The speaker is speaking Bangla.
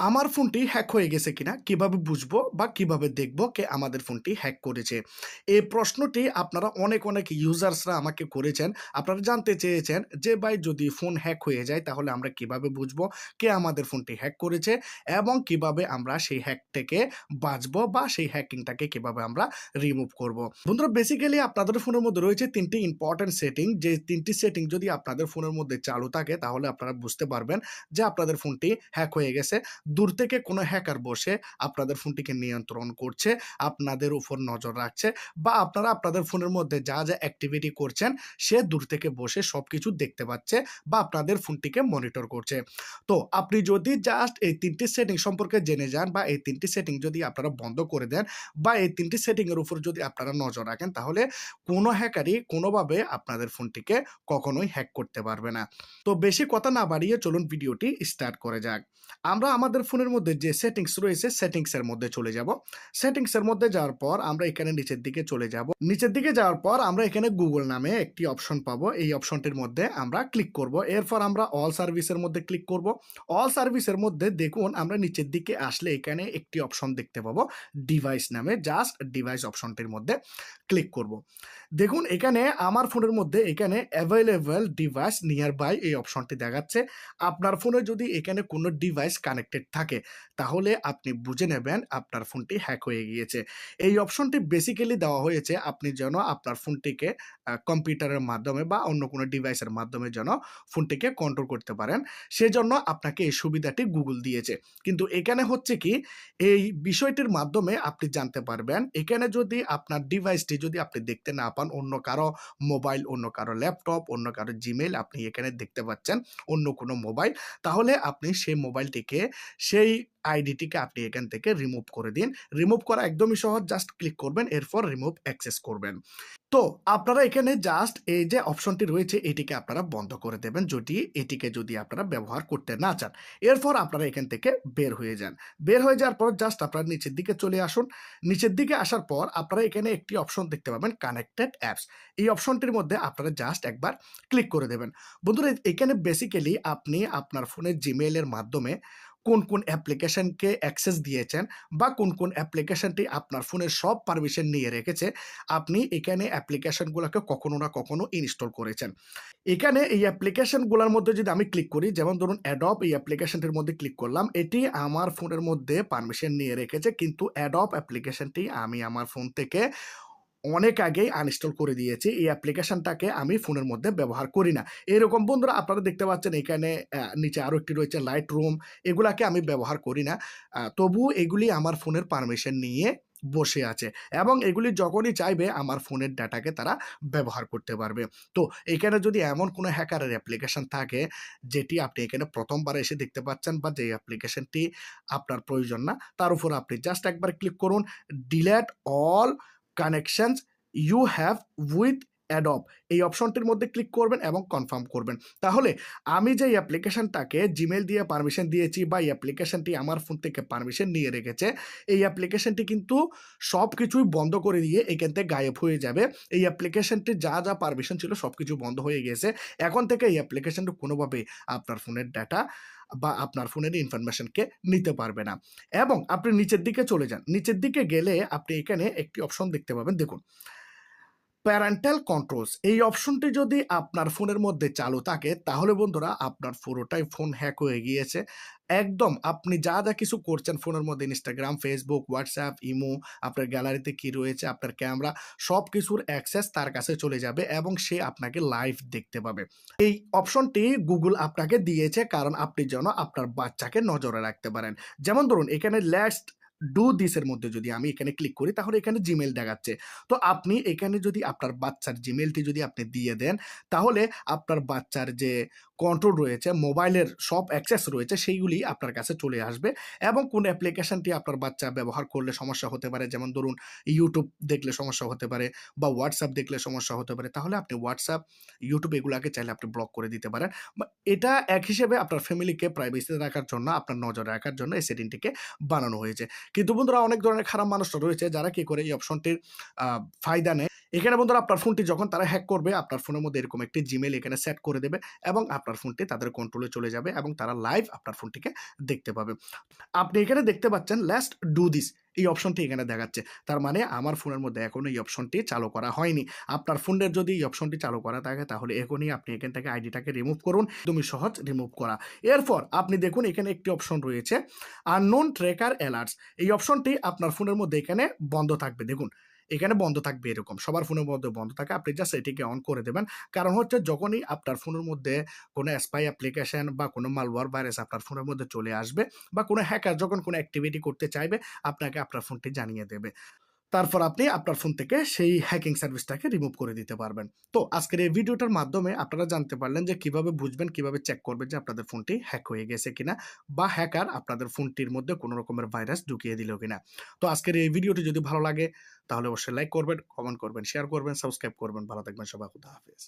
আমার ফোনটি হ্যাক হয়ে গেছে কিনা কিভাবে বুঝবো বা কিভাবে দেখবো কে আমাদের ফোনটি হ্যাক করেছে? এই প্রশ্নটি আপনারা অনেক ইউজার্সরা আমাকে করেছেন। আপনারা জানতে চেয়েছেন যে ভাই যদি ফোন হ্যাক হয়ে যায় তাহলে আমরা কিভাবে বুঝবো কে আমাদের ফোনটি হ্যাক করেছে এবং কিভাবে আমরা সেই হ্যাক থেকে বাঁচবো বা সেই হ্যাকিংটাকে কিভাবে আমরা রিমুভ করবো? বন্ধুরা বেসিক্যালি আপনাদের ফোনের মধ্যে রয়েছে ৩ টি ইম্পোর্টেন্ট সেটিং যে ৩ টি সেটিং যদি আপনাদের ফোনের মধ্যে চালু থাকে তাহলে আপনারা বুঝতে পারবেন যে আপনাদের ফোনটি হ্যাক হয়ে গেছে। দূর থেকে কোনো হ্যাকার বসে আপনাদের ফোনটিকে নিয়ন্ত্রণ করছে, আপনাদের উপর নজর রাখছে বা আপনারা আপনাদের ফোনের মধ্যে যা অ্যাক্টিভিটি করছেন সে দূর থেকে বসে সবকিছু দেখতে পাচ্ছে বা আপনাদের ফোনটিকে মনিটর করছে। তো আপনি যদি জাস্ট এই ৩ টি সেটিং সম্পর্কে জেনে যান বা এই ৩ টি সেটিং যদি আপনারা বন্ধ করে দেন বা এই ৩ টি সেটিং এর উপর যদি আপনারা নজর রাখেন তাহলে কোনো হ্যাকারই কোনোভাবে আপনাদের ফোনটিকে কখনোই হ্যাক করতে পারবে না। তো বেশি কথা না বাড়িয়ে চলুন ভিডিওটি স্টার্ট করে যাক। আমরা আমাদের ফোনের মধ্যে যে সেটিংস রয়েছে সেটিংস এর মধ্যে চলে যাব। সেটিংস এর মধ্যে যাওয়ার পর আমরা এখানে নিচের দিকে চলে যাব। নিচের দিকে যাওয়ার পর আমরা এখানে গুগল নামে একটি অপশন পাবো। এই অপশনটির মধ্যে আমরা ক্লিক করব। এরপর আমরা অল সার্ভিসের মধ্যে ক্লিক করব। অল সার্ভিসের মধ্যে দেখুন আমরা নিচের দিকে আসলে এখানে একটি অপশন দেখতে পাবো ডিভাইস নামে। জাস্ট ডিভাইস অপশনটির মধ্যে ক্লিক করব। দেখুন এখানে আমার ফোনের মধ্যে এখানে অ্যাভেইলেবল ডিভাইস নিয়ার বাই এই অপশনটি দেখাচ্ছে। আপনার ফোনে যদি এখানে কোনো ডিভাইস কানেক্টেড থাকে তাহলে আপনি বুঝে নেবেন আপনার ফোনটি হ্যাক হয়ে গিয়েছে। এই অপশনটি বেসিক্যালি দেওয়া হয়েছে আপনি যেন আপনার ফোনটিকে কম্পিউটারের মাধ্যমে বা অন্য কোনো ডিভাইসের মাধ্যমে যেন ফোনটিকে কন্ট্রোল করতে পারেন। সেজন্য আপনাকে এই সুবিধাটি গুগল দিয়েছে। কিন্তু এখানে হচ্ছে কি এই বিষয়টির মাধ্যমে আপনি জানতে পারবেন এখানে যদি আপনার ডিভাইসটি যদি আপনি দেখতে না পান অন্য কারো মোবাইল, অন্য কারো ল্যাপটপ, অন্য কারো জিমেইল আপনি এখানে দেখতে পাচ্ছেন অন্য কোনো মোবাইল, তাহলে আপনি সেই মোবাইলটিকে সেই আইডিটিকে আপনি এখান থেকে রিমুভ করে দিন। রিমুভ করা একদমই সহজ। জাস্ট ক্লিক করবেন, এরপর রিমুভ অ্যাক্সেস করবেন। তো আপনারা এখানে জাস্ট এই যে অপশনটি রয়েছে এটিকে আপনারা বন্ধ করে দেবেন যদি আপনারা ব্যবহার করতে না চান। এরপর আপনারা এখান থেকে বের হয়ে যান। বের হয়ে যাওয়ার পর জাস্ট আপনারা নিচের দিকে চলে আসুন। নিচের দিকে আসার পর আপনারা এখানে একটি অপশন দেখতে পাবেন কানেক্টেড অ্যাপস। এই অপশনটির মধ্যে আপনারা জাস্ট একবার ক্লিক করে দেবেন। বন্ধুরা এখানে বেসিক্যালি আপনি আপনার ফোনের জিমেইল এর মাধ্যমে কোন অ্যাপ্লিকেশনকে অ্যাক্সেস দিয়েছেন বা কোন অ্যাপ্লিকেশনটি আপনার ফোনের সব পারমিশন নিয়ে রেখেছে, আপনি এখানে অ্যাপ্লিকেশনগুলোকে কখনো না কখনো ইনস্টল করেছেন। এখানে এই অ্যাপ্লিকেশনগুলোর মধ্যে যদি আমি ক্লিক করি, যেমন ধরুন Adobe এই অ্যাপ্লিকেশনটির মধ্যে ক্লিক করলাম। এটি আমার ফোনের মধ্যে পারমিশন নিয়ে রেখেছে কিন্তু Adobe অ্যাপ্লিকেশনটি আমি আমার ফোন থেকে অনেক আগেই আনইনস্টল করে দিয়েছি। এই অ্যাপ্লিকেশনটাকে আমি ফোনের মধ্যে ব্যবহার করি না। এরকম বন্ধুরা আপনারা দেখতে পাচ্ছেন এখানে নিচে আরো একটি রয়েছে Lightroom, এগুলাকে আমি ব্যবহার করি না। তবুও এগুলি আমার ফোনের পারমিশন নিয়ে বসে আছে এবং এগুলি যখনই চাইবে আমার ফোনের ডাটাকে তারা ব্যবহার করতে পারবে। তো এখানে যদি এমন কোনো হ্যাকারের অ্যাপ্লিকেশন থাকে যেটি আপনি এখানে ১ম বার এসে দেখতে পাচ্ছেন বা যে অ্যাপ্লিকেশনটি আপনার প্রয়োজন না, তার উপর আপনি জাস্ট একবার ক্লিক করুন। Delete all connections you have with Adobe এই অপশনটির মধ্যে ক্লিক করবেন এবং কনফার্ম করবেন। তাহলে আমি যে অ্যাপ্লিকেশনটাকে জিমেইল দিয়ে পারমিশন দিয়েছি বা এই অ্যাপ্লিকেশনটি আমার ফোন থেকে পারমিশন নিয়ে রেখেছে, এই অ্যাপ্লিকেশনটি কিন্তু সব কিছুই বন্ধ করে দিয়ে এখান থেকে গায়েব হয়ে যাবে। এই অ্যাপ্লিকেশনটির যা পারমিশন ছিল সব কিছু বন্ধ হয়ে গেছে। এখন থেকে এই অ্যাপ্লিকেশনটি কোনোভাবেই আপনার ফোনের ডাটা বা আপনার ফোনের ইনফরমেশনকে নিতে পারবে না। এবং আপনি নিচের দিকে চলে যান। নিচের দিকে গেলে আপনি এখানে একটি অপশন দেখতে পাবেন। দেখুন, প্যারেন্টাল কন্ট্রোলস এই অপশনটি যদি আপনার ফোনের মধ্যে চালু থাকে তাহলে বন্ধুরা আপনার পুরোটাই ফোন হ্যাক হয়ে গিয়েছে। একদম আপনি যা কিছু করছেন ফোনের মধ্যে Instagram, Facebook, WhatsApp, ইমো, আপনার গ্যালারিতে কি রয়েছে, আপনার ক্যামেরা সবকিছুর অ্যাক্সেস তার কাছে চলে যাবে এবং সে আপনাকে লাইভ দেখতে পাবে। এই অপশনটি গুগল আপনাকে দিয়েছে কারণ আপনি যেন আপনার বাচ্চাকে নজরে রাখতে পারেন। যেমন ধরুন এখানে লেটস ডু দিস এর মধ্যে যদি আমি এখানে ক্লিক করি তাহলে এখানে জিমেইল দেখাচ্ছে। তো আপনি এখানে যদি আপনার বাচ্চার জিমেইলটি যদি আপনি দিয়ে দেন তাহলে আপনার বাচ্চার যে কন্ট্রোল রয়েছে, মোবাইলের সব অ্যাক্সেস রয়েছে সেইগুলি আপনার কাছে চলে আসবে এবং কোন অ্যাপ্লিকেশনটি আপনার বাচ্চা ব্যবহার করলে সমস্যা হতে পারে, যেমন ধরুন YouTube দেখলে সমস্যা হতে পারে বা WhatsApp দেখলে সমস্যা হতে পারে, তাহলে আপনি WhatsApp, YouTube এগুলাকে চাইলে আপনি ব্লক করে দিতে পারেন। বা এটা এক হিসেবে আপনার ফ্যামিলিকে প্রাইভেসিতে রাখার জন্য, আপনার নজরে রাখার জন্য এই সেটিংটিকে বানানো হয়েছে। কিন্তু বন্ধুরা অনেক ধরনের খারাপ মানুষরা রয়েছে যারা কি করে এই অপশনটির ফায়দা নেয় এখানে বন্ধুরা আপনার ফোনটি যখন তারা হ্যাক করবে, আপনার ফোনের মধ্যে এরকম একটি Gmail এখানে সেট করে দেবে এবং আপনার ফোনটি তাদের কন্ট্রোলে চলে যাবে এবং তারা লাইভ আপনার ফোনটিকে দেখতে পাবে। আপনি এখানে দেখতে পাচ্ছেন লাস্ট ডু দিস এই অপশনটি এখানে দেখাচ্ছে। তার মানে আমার ফোনের মধ্যে এখনো এই অপশনটি চালু করা হয়নি। আপনার ফোনের যদি এই অপশনটি চালু করা থাকে তাহলে এখনই আপনি এখান থেকে আইডিটাকে রিমুভ করুন। একদমই সহজ রিমুভ করা। এরপর আপনি দেখুন এখানে একটি অপশন রয়েছে আননোন ট্র্যাকার অ্যালার্টস। এই অপশনটি আপনার ফোনের মধ্যে এখানে বন্ধ থাকবে। দেখুন এখানে বন্ধ থাকবে এরকম। সবার ফোনের মধ্যে বন্ধ থাকে। আপনি জাস্ট এটিকে অন করে দেবেন। কারণ হচ্ছে যখনই আপনার ফোনের মধ্যে কোনো স্পাই অ্যাপ্লিকেশন বা কোনো মালওয়্যার ভাইরাস আপনার ফোনের মধ্যে চলে আসবে বা কোনো হ্যাকার যখন কোনো অ্যাক্টিভিটি করতে চাইবে, আপনাকে আপনার ফোনটি জানিয়ে দেবে। তারপর আপনি আপনার ফোন থেকে সেই হ্যাকিং সার্ভিসটাকে রিমুভ করে দিতে পারবেন। তো আজকের এই ভিডিওটার মাধ্যমে আপনারা জানতে পারলেন যে কিভাবে বুঝবেন, কিভাবে চেক করবেন যে আপনাদের ফোনটি হ্যাক হয়ে গেছে কিনা বা হ্যাকার আপনাদের ফোনটির মধ্যে কোনো রকমের ভাইরাস ঢুকিয়ে দিল কিনা। তো আজকের এই ভিডিওটি যদি ভালো লাগে তাহলে অবশ্যই লাইক করবেন, কমেন্ট করবেন, শেয়ার করবেন, সাবস্ক্রাইব করবেন। ভালো থাকবেন সবাই। খুদা হাফেজ।